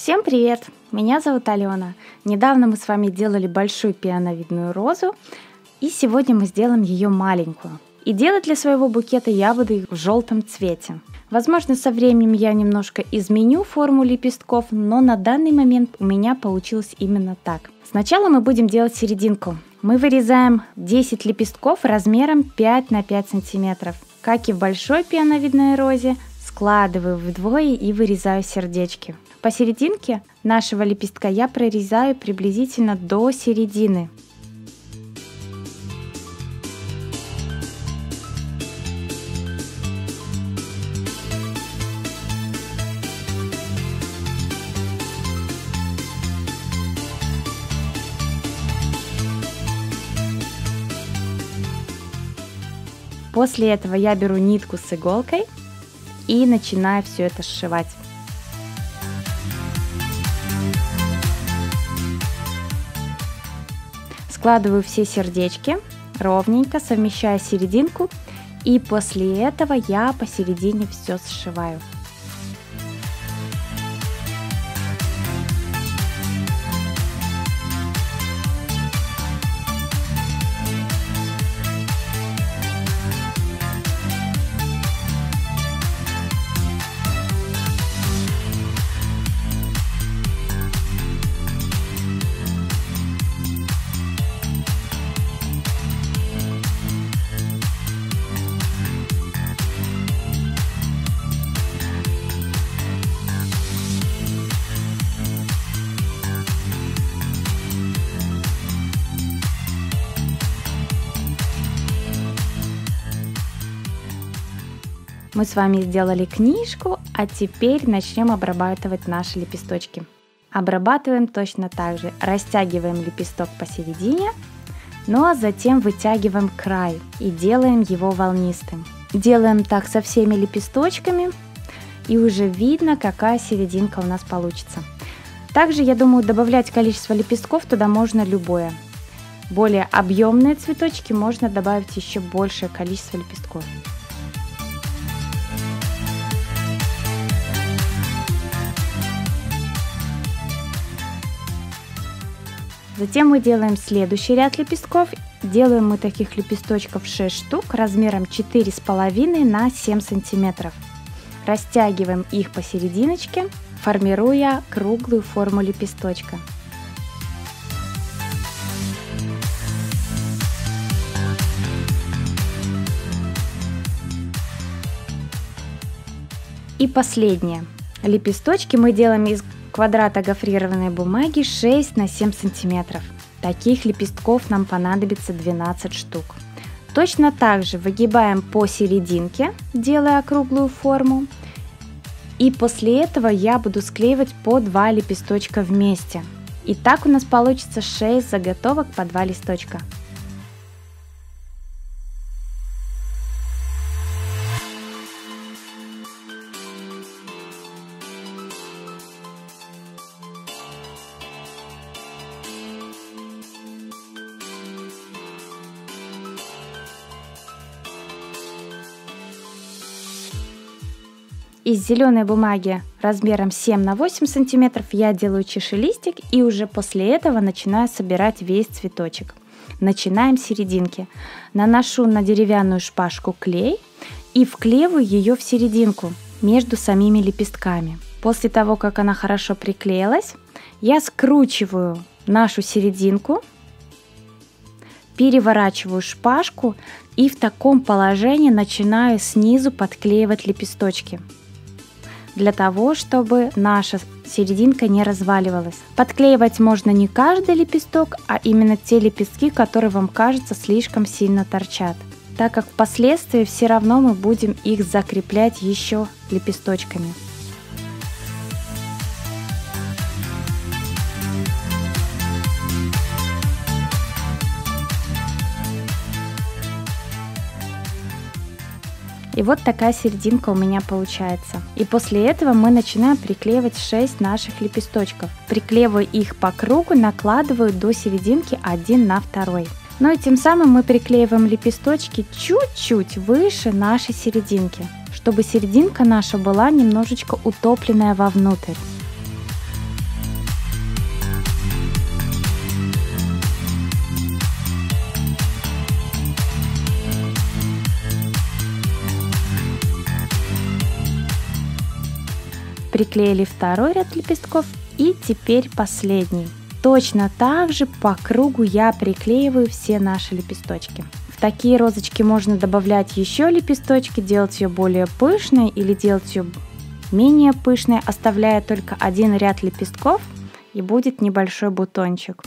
Всем привет! Меня зовут Алена. Недавно мы с вами делали большую пионовидную розу, и сегодня мы сделаем ее маленькую. И делать для своего букета я буду их в желтом цвете. Возможно, со временем я немножко изменю форму лепестков, но на данный момент у меня получилось именно так. Сначала мы будем делать серединку. Мы вырезаем 10 лепестков размером 5 на 5 сантиметров. Как и в большой пионовидной розе, складываю вдвое и вырезаю сердечки. Посерединке нашего лепестка я прорезаю приблизительно до середины. После этого я беру нитку с иголкой и начинаю все это сшивать. Складываю все сердечки ровненько, совмещая серединку, и после этого я посередине все сшиваю. Мы с вами сделали книжку, а теперь начнем обрабатывать наши лепесточки. Обрабатываем точно так же. Растягиваем лепесток посередине, ну а затем вытягиваем край и делаем его волнистым. Делаем так со всеми лепесточками, и уже видно, какая серединка у нас получится. Также, я думаю, добавлять количество лепестков туда можно любое. Более объемные цветочки можно добавить еще большее количество лепестков. Затем мы делаем следующий ряд лепестков. Делаем мы таких лепесточков 6 штук размером 4,5 на 7 сантиметров. Растягиваем их посерединочке, формируя круглую форму лепесточка. И последнее. Лепесточки мы делаем из квадрата гофрированной бумаги 6 на 7 сантиметров. Таких лепестков нам понадобится 12 штук. Точно так же выгибаем посерединке, делая круглую форму. И после этого я буду склеивать по 2 лепесточка вместе. И так у нас получится 6 заготовок по 2 листочка. Из зеленой бумаги размером 7 на 8 сантиметров я делаю чашелистик, и уже после этого начинаю собирать весь цветочек. Начинаем с серединки. Наношу на деревянную шпажку клей и вклеиваю ее в серединку между самими лепестками. После того, как она хорошо приклеилась, я скручиваю нашу серединку, переворачиваю шпажку и в таком положении начинаю снизу подклеивать лепесточки, для того, чтобы наша серединка не разваливалась. Подклеивать можно не каждый лепесток, а именно те лепестки, которые вам кажется слишком сильно торчат, так как впоследствии все равно мы будем их закреплять еще лепесточками. И вот такая серединка у меня получается. И после этого мы начинаем приклеивать 6 наших лепесточков. Приклеиваю их по кругу, накладываю до серединки один на второй. Ну и тем самым мы приклеиваем лепесточки чуть-чуть выше нашей серединки, чтобы серединка наша была немножечко утопленная вовнутрь. Приклеили второй ряд лепестков и теперь последний. Точно так же по кругу я приклеиваю все наши лепесточки. В такие розочки можно добавлять еще лепесточки, делать ее более пышной или делать ее менее пышной, оставляя только один ряд лепестков, и будет небольшой бутончик.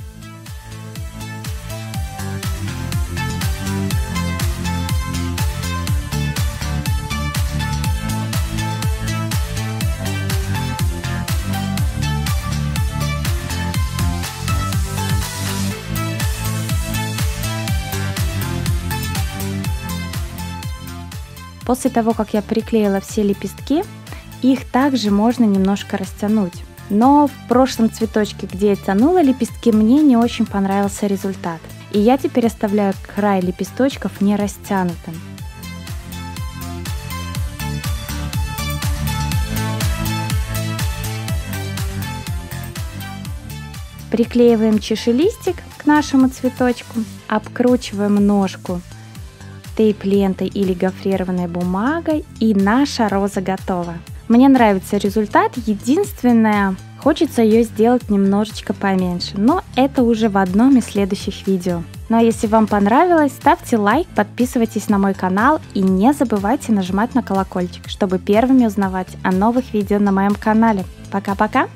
После того, как я приклеила все лепестки, их также можно немножко растянуть. Но в прошлом цветочке, где я тянула лепестки, мне не очень понравился результат. И я теперь оставляю край лепесточков не растянутым. Приклеиваем чашелистик к нашему цветочку, обкручиваем ножку тейп-лентой или гофрированной бумагой, и наша роза готова. Мне нравится результат, единственное, хочется ее сделать немножечко поменьше, но это уже в одном из следующих видео. Ну а если вам понравилось, ставьте лайк, подписывайтесь на мой канал и не забывайте нажимать на колокольчик, чтобы первыми узнавать о новых видео на моем канале. Пока-пока!